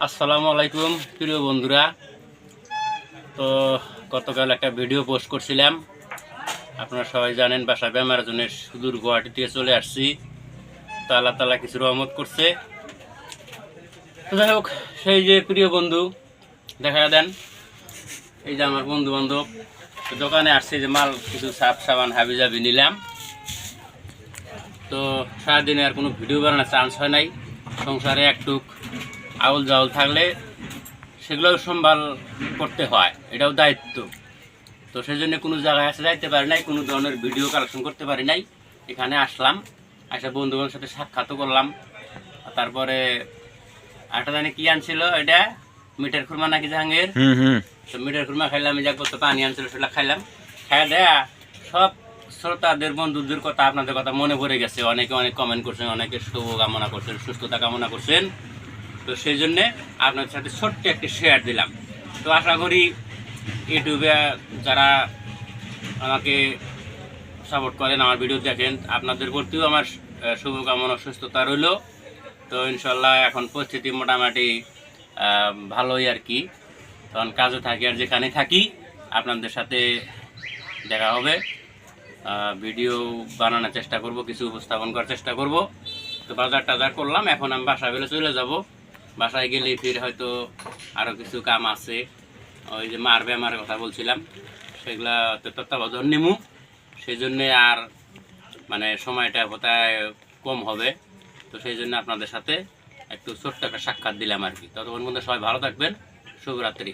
আসসালামু আলাইকুম প্রিয় বন্ধুরা। তো গতকাল একটা ভিডিও পোস্ট করছিলাম, আপনারা সবাই জানেন বাসা বেমার জন্য সুদূর গুয়াহাটি থেকে চলে আসছি। তো আল্লাহ তাআলা কিছু রহমত করছে। তো যাই হোক, সেই যে প্রিয় বন্ধু দেখা দেন, এই যে আমার বন্ধু বান্ধব দোকানে আসছে, যে মাল কিছু সাপ সাবান হাবি জাবি নিলাম। তো সারাদিনে আর কোনো ভিডিও বানানোর চান্স হয় নাই। সংসারে একটুক আউল জাউল থাকলে সেগুলোও সম্ভাল করতে হয়, এটাও দায়িত্ব। তো সেই জন্য কোনো জায়গায় আসে যাইতে পারি নাই, কোনো ধরনের ভিডিও কালেকশন করতে পারি নাই। এখানে আসলাম, আসা বন্ধুবান্ধবের সাথে সাক্ষাৎও করলাম। তারপরে একটা জানি কি আনছিল, এটা মিঠার খুরমা নাকি জাহাঙ্গীর। তো মিঠার খুরমা খাইলাম, এই যাক তো পানি আনছিল সেটা খাইলাম। খাইয়া দেয়া সব শ্রোতাদের বন্ধুদের কথা, আপনাদের কথা মনে পড়ে গেছে। অনেকে অনেক কমেন্ট করছেন, অনেকে শুভ কামনা করছেন, সুস্থতা কামনা করছেন। তো সেই জন্যে আপনাদের সাথে ছোট্ট একটি শেয়ার দিলাম। তো আশা করি ইউটিউবে যারা আমাকে সাপোর্ট করেন, আমার ভিডিও দেখেন, আপনাদের প্রতিও আমার শুভকামনা, সুস্থতা রইল। তো ইনশাল্লাহ এখন পরিস্থিতি মোটামুটি ভালোই আর কি। তখন কাজে থাকি আর যেখানে থাকি আপনাদের সাথে দেখা হবে, ভিডিও বানানোর চেষ্টা করব, কিছু উপস্থাপন করার চেষ্টা করব। তো বাজার টাজার করলাম, এখন আমি বাসা বেলে চলে যাব। বাসায় গেলে ফির হয়তো আরও কিছু কাম আছে, ওই যে মার বেমারের কথা বলছিলাম, সেগুলা তত্ত্বাবধান নিমু। সেই জন্যে আর মানে সময়টা কোথায় কম হবে। তো সেই জন্য আপনাদের সাথে একটু ছোট্ট একটা সাক্ষাৎ দিলাম আর কি। ততক্ষণ পর্যন্ত সবাই ভালো থাকবেন। শুভরাত্রি।